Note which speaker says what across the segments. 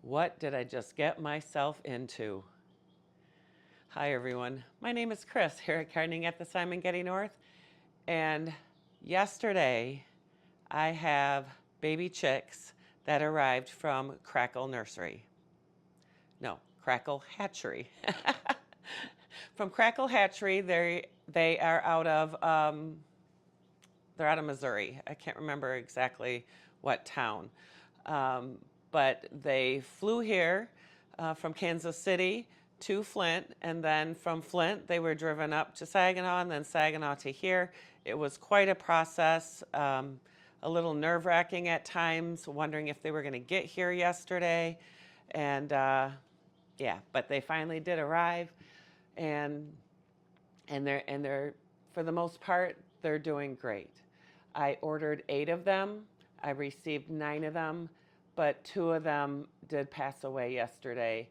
Speaker 1: What did I just get myself into? Hi, everyone. My name is Chris here at Gardening at the Simon Getty North. And yesterday, I have baby chicks that arrived from Cackle Nursery. No, Cackle Hatchery. From Cackle Hatchery, they are out of they're out of Missouri. I can't remember exactly what town. Um, but they flew here from Kansas City to Flint, and then from Flint they were driven up to Saginaw, and then Saginaw to here. It was quite a process, a little nerve-wracking at times, wondering if they were going to get here yesterday. And yeah, but they finally did arrive, and they're for the most part they're doing great. I ordered 8 of them. I received 9 of them, but 2 of them did pass away yesterday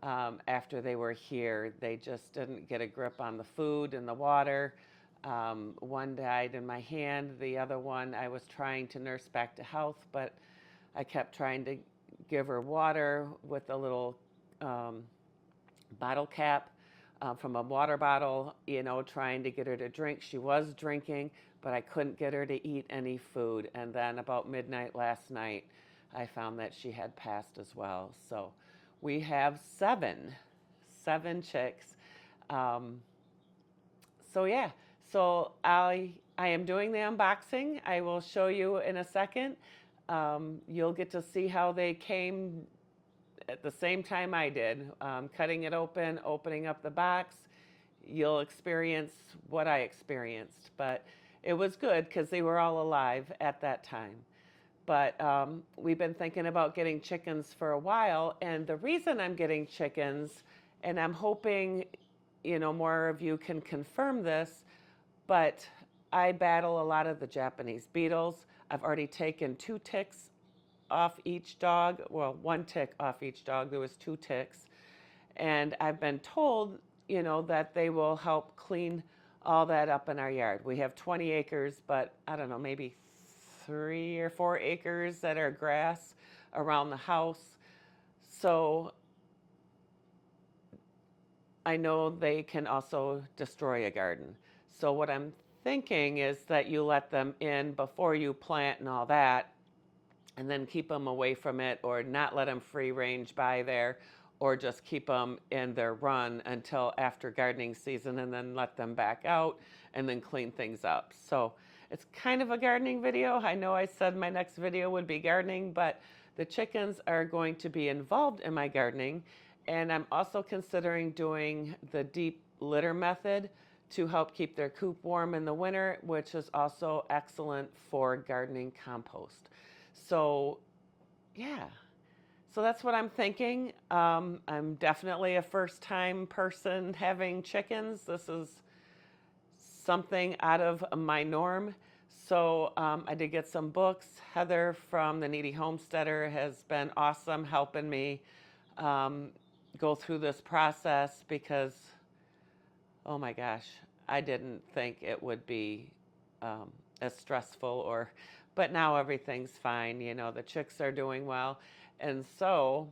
Speaker 1: after they were here. They just didn't get a grip on the food and the water. One died in my hand. The other one I was trying to nurse back to health, but I kept trying to give her water with a little bottle cap from a water bottle, trying to get her to drink. She was drinking, but I couldn't get her to eat any food. And then about midnight last night, I found that she had passed as well. So we have seven chicks. So yeah, so I am doing the unboxing. I will show you in a second. You'll get to see how they came at the same time I did, cutting it open, opening up the box. You'll experience what I experienced, but it was good because they were all alive at that time. But we've been thinking about getting chickens for a while, and the reason I'm getting chickens, and I'm hoping, more of you can confirm this, but I battle a lot of the Japanese beetles. I've already taken 2 ticks off each dog. Well, 1 tick off each dog. There was 2 ticks. And I've been told, that they will help clean all that up in our yard. We have 20 acres, but I don't know, maybe 3 or 4 acres that are grass around the house. So I know they can also destroy a garden. So what I'm thinking is that you let them in before you plant and all that, and then keep them away from it, or not let them free range by there, or just keep them in their run until after gardening season and then let them back out and then clean things up. So it's kind of a gardening video. I know I said my next video would be gardening, but the chickens are going to be involved in my gardening. And I'm also considering doing the deep litter method to help keep their coop warm in the winter, which is also excellent for gardening compost. So, yeah. So that's what I'm thinking. I'm definitely a first-time person having chickens. This is something out of my norm. So I did get some books. Heather from the Needy Homesteader has been awesome helping me go through this process because, oh my gosh, I didn't think it would be as stressful but now everything's fine. The chicks are doing well. And so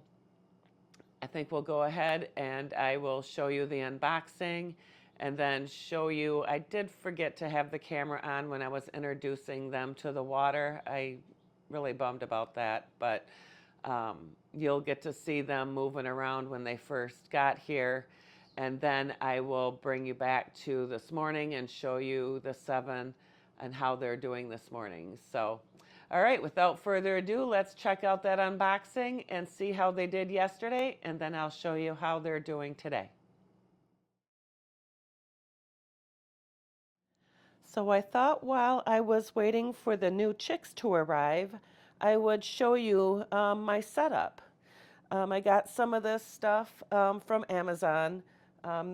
Speaker 1: I think we'll go ahead and I will show you the unboxing and then show you, I did forget to have the camera on when I was introducing them to the water. I really bummed about that, but you'll get to see them moving around when they first got here. And then I will bring you back to this morning and show you the 7 and how they're doing this morning. So, all right, without further ado, let's check out that unboxing and see how they did yesterday, and then I'll show you how they're doing today. So I thought while I was waiting for the new chicks to arrive, I would show you my setup. I got some of this stuff from Amazon,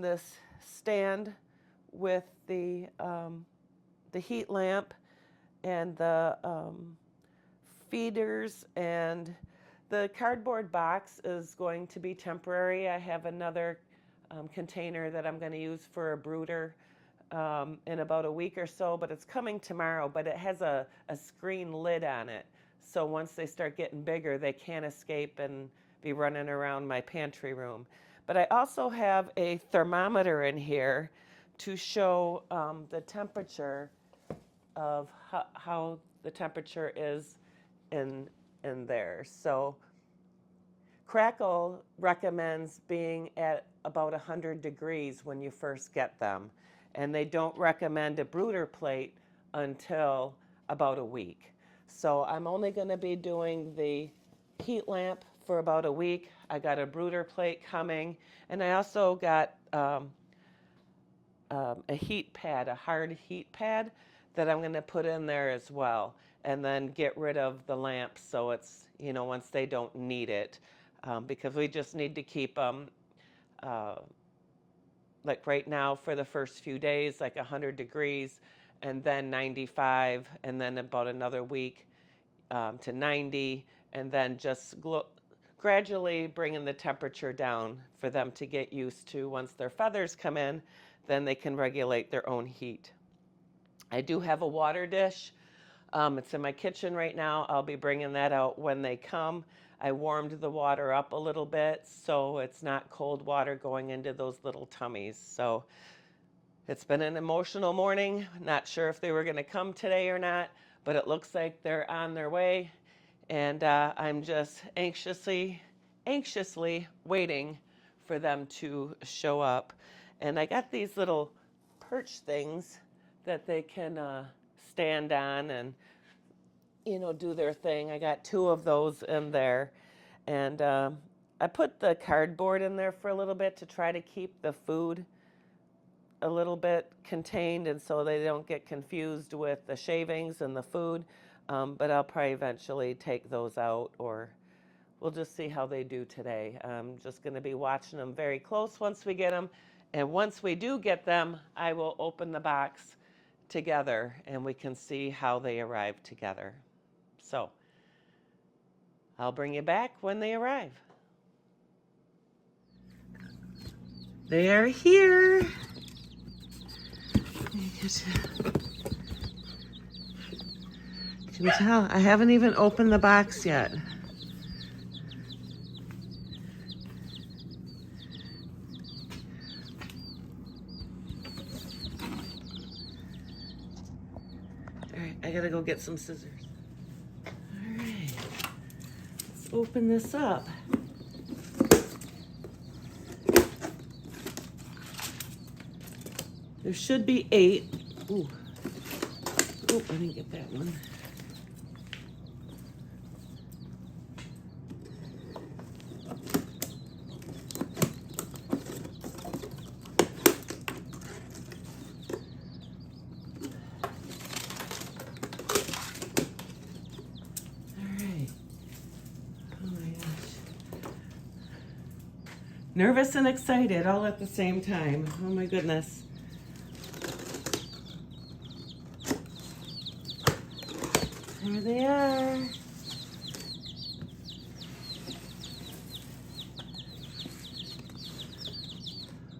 Speaker 1: this stand with the heat lamp and the feeders, and the cardboard box is going to be temporary. I have another container that I'm going to use for a brooder in about a week or so, but it's coming tomorrow, but it has a screen lid on it. So once they start getting bigger, they can't escape and be running around my pantry room. But I also have a thermometer in here to show the temperature of how the temperature is in there. So Crackle recommends being at about 100 degrees when you first get them. And they don't recommend a brooder plate until about a week. So I'm only going to be doing the heat lamp for about a week. I got a brooder plate coming, and I also got a heat pad, a hard heat pad that I'm going to put in there as well, and then get rid of the lamp so it's, once they don't need it, because we just need to keep them like right now for the first few days, like 100 degrees, and then 95, and then about another week to 90, and then just gradually bringing the temperature down for them to get used to. Once their feathers come in, then they can regulate their own heat. I do have a water dish. It's in my kitchen right now. I'll be bringing that out when they come. I warmed the water up a little bit so it's not cold water going into those little tummies. So it's been an emotional morning. Not sure if they were going to come today or not, but it looks like they're on their way. And I'm just anxiously waiting for them to show up. And I got these little perch things that they can stand on and do their thing. I got 2 of those in there, and I put the cardboard in there for a little bit to try to keep the food a little bit contained, and so they don't get confused with the shavings and the food. But I'll probably eventually take those out, or we'll just see how they do today. I'm just going to be watching them very close once we get them, and once we do get them, I will open the box together and we can see how they arrive together. So I'll bring you back when they arrive. They are here. You can tell I haven't even opened the box yet. All right, I gotta go get some scissors. All right, let's open this up. There should be 8. Ooh. Oh, I didn't get that one. Nervous and excited all at the same time. Oh my goodness. There they are.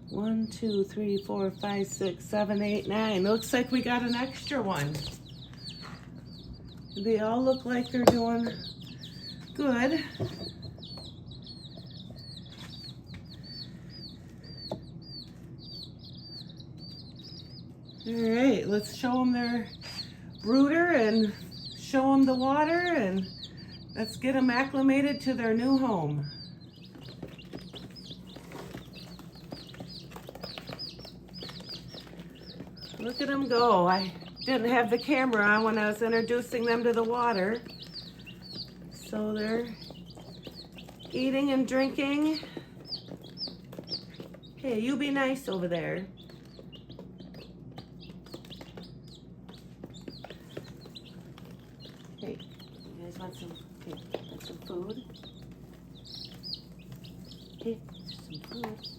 Speaker 1: One, 2, 3, 4, 5, 6, 7, 8, 9. Looks like we got an extra one. They all look like they're doing good. All right, let's show them their brooder and show them the water, and let's get them acclimated to their new home. Look at them go. I didn't have the camera on when I was introducing them to the water. So they're eating and drinking. Hey, you be nice over there. Hey, you guys want some food? Hey, some food. Here, some food.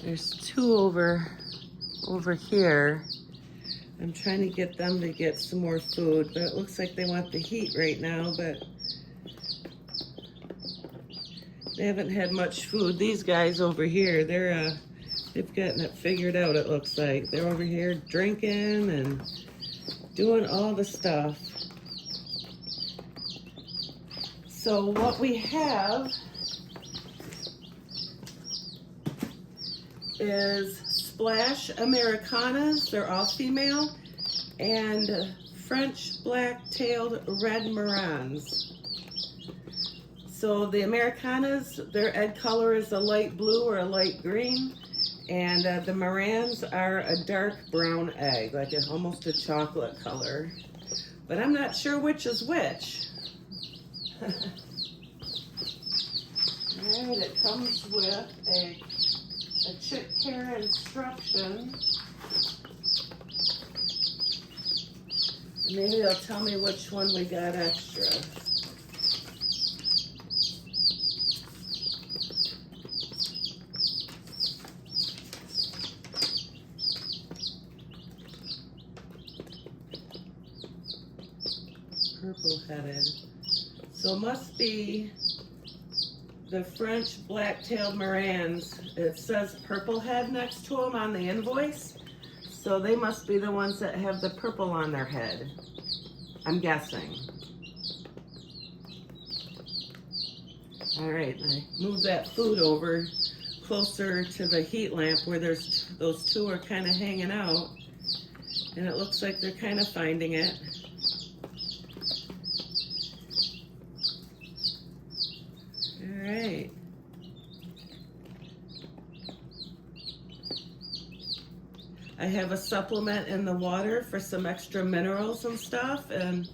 Speaker 1: There's two over here. I'm trying to get them to get some more food, but it looks like they want the heat right now, but they haven't had much food. These guys over here, they've gotten it figured out, it looks like. They're over here drinking and doing all the stuff. So what we have is Splash Americanas, they're all female, and French black-tailed red Marans. So the Americanas, their egg color is a light blue or a light green, and the Marans are a dark brown egg, like almost a chocolate color. But I'm not sure which is which. Alright, it comes with a chick care instruction. Maybe they'll tell me which one we got extra. Purple-headed. So it must be the French black-tailed Marans. It says purple head next to them on the invoice. So they must be the ones that have the purple on their head, I'm guessing. All right, I moved that food over closer to the heat lamp where those two are kind of hanging out. And it looks like they're kind of finding it. All right. I have a supplement in the water for some extra minerals and stuff, and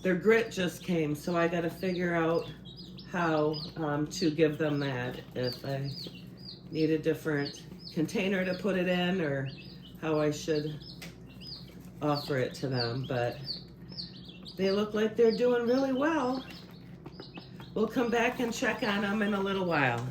Speaker 1: their grit just came, so I got to figure out how to give them that, if I need a different container to put it in or how I should offer it to them. But they look like they're doing really well. We'll come back and check on them in a little while.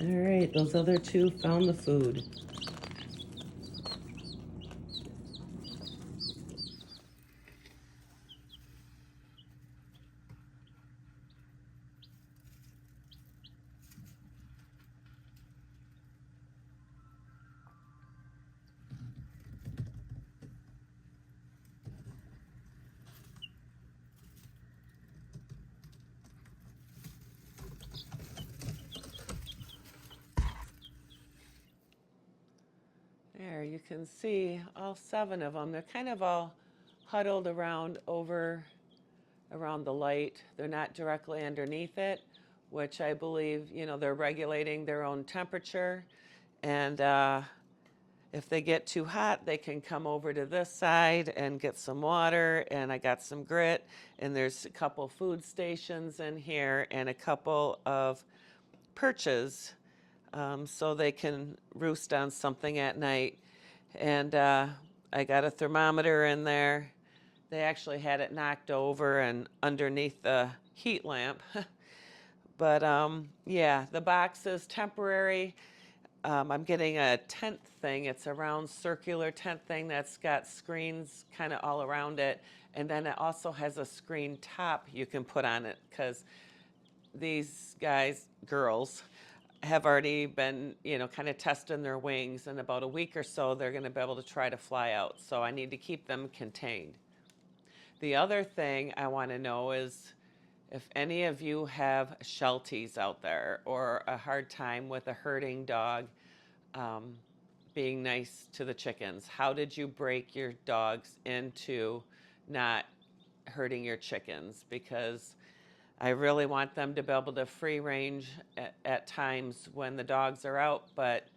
Speaker 1: All right, those other two found the food. There, you can see all 7 of them. They're kind of all huddled around around the light. They're not directly underneath it, which I believe, they're regulating their own temperature. And if they get too hot, they can come over to this side and get some water. And I got some grit. And there's a couple food stations in here and a couple of perches. So they can roost on something at night. And I got a thermometer in there. They actually had it knocked over and underneath the heat lamp. But yeah, the box is temporary. I'm getting a tent thing. It's a round circular tent thing that's got screens kind of all around it. And then it also has a screen top you can put on it, because these girls, have already been, kind of testing their wings. In about a week or so, they're going to be able to try to fly out. So I need to keep them contained. The other thing I want to know is if any of you have shelties out there or a hard time with a herding dog being nice to the chickens. How did you break your dogs into not hurting your chickens? Because I really want them to be able to free range at times when the dogs are out, but,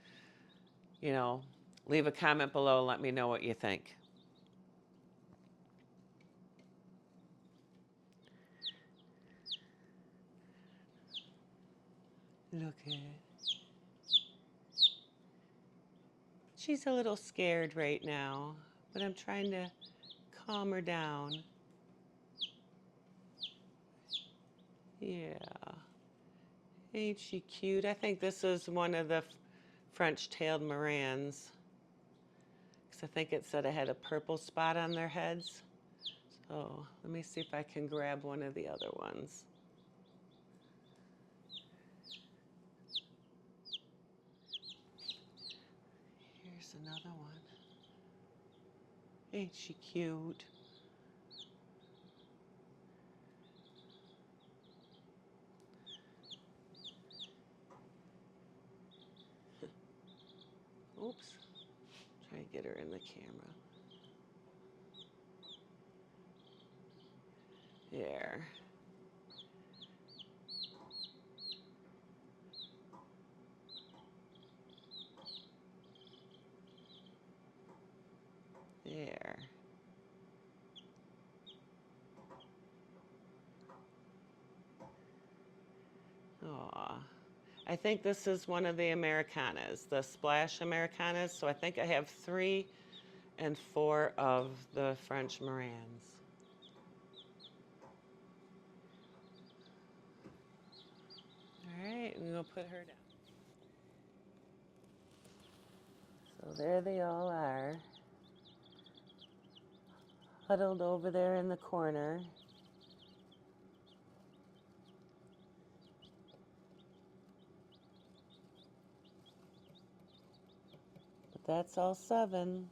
Speaker 1: leave a comment below and let me know what you think. Look at it. She's a little scared right now, but I'm trying to calm her down. Yeah. Ain't she cute? I think this is one of the French-tailed Morans. Because I think it said I had a purple spot on their heads. So let me see if I can grab one of the other ones. Here's another one. Ain't she cute? Oops. Try to get her in the camera. There. There. Aw. I think this is one of the Americanas, the Splash Americanas. So I think I have 3 and 4 of the French Morans. All right, and we'll put her down. So there they all are, huddled over there in the corner. But that's all 7.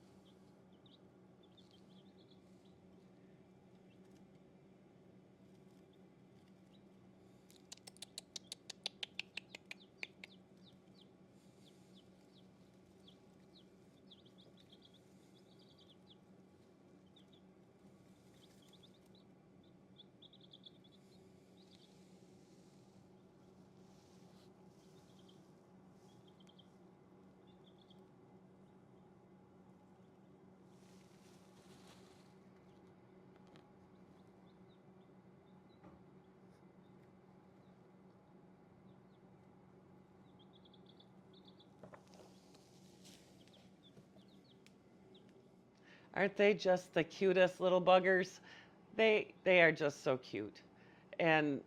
Speaker 1: Aren't they just the cutest little buggers? They are just so cute. And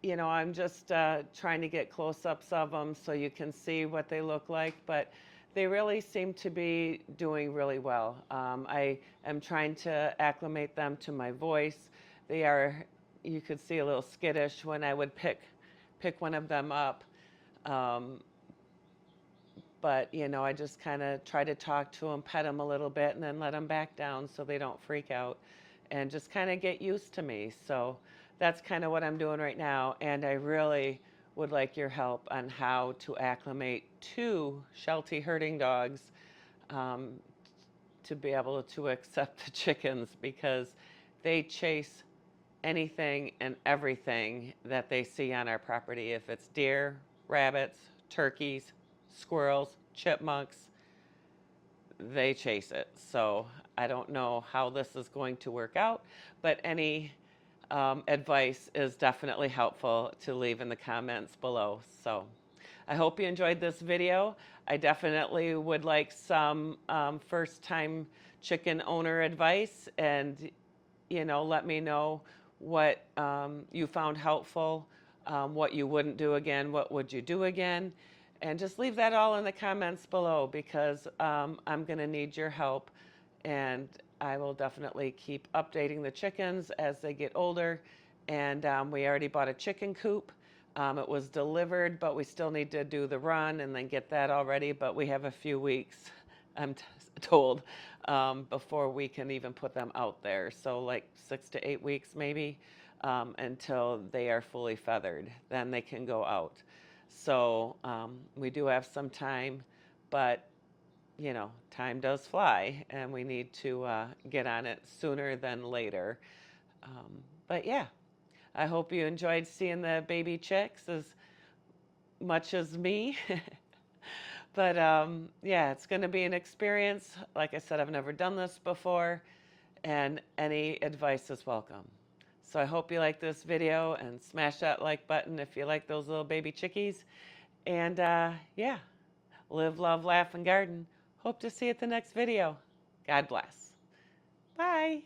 Speaker 1: I'm just trying to get close-ups of them so you can see what they look like, but they really seem to be doing really well. I am trying to acclimate them to my voice. They are, you could see, a little skittish when I would pick one of them up. But I just kind of try to talk to them, pet them a little bit, and then let them back down so they don't freak out and just kind of get used to me. So that's kind of what I'm doing right now. And I really would like your help on how to acclimate 2 Sheltie herding dogs to be able to accept the chickens, because they chase anything and everything that they see on our property. If it's deer, rabbits, turkeys, squirrels, chipmunks, they chase it. So I don't know how this is going to work out, but any advice is definitely helpful to leave in the comments below. So I hope you enjoyed this video. I definitely would like some first-time chicken owner advice, and let me know what you found helpful, what you wouldn't do again, what would you do again. And just leave that all in the comments below, because I'm going to need your help. And I will definitely keep updating the chickens as they get older. And we already bought a chicken coop. It was delivered, but we still need to do the run and then get that all ready. But we have a few weeks, I'm told, before we can even put them out there. So like 6 to 8 weeks maybe, until they are fully feathered. Then they can go out. So we do have some time, but time does fly, and we need to get on it sooner than later. But yeah, I hope you enjoyed seeing the baby chicks as much as me. But yeah, it's going to be an experience. Like I said, I've never done this before, and any advice is welcome. So I hope you like this video, and smash that like button if you like those little baby chickies. And yeah, live, love, laugh, and garden. Hope to see you at the next video. God bless. Bye.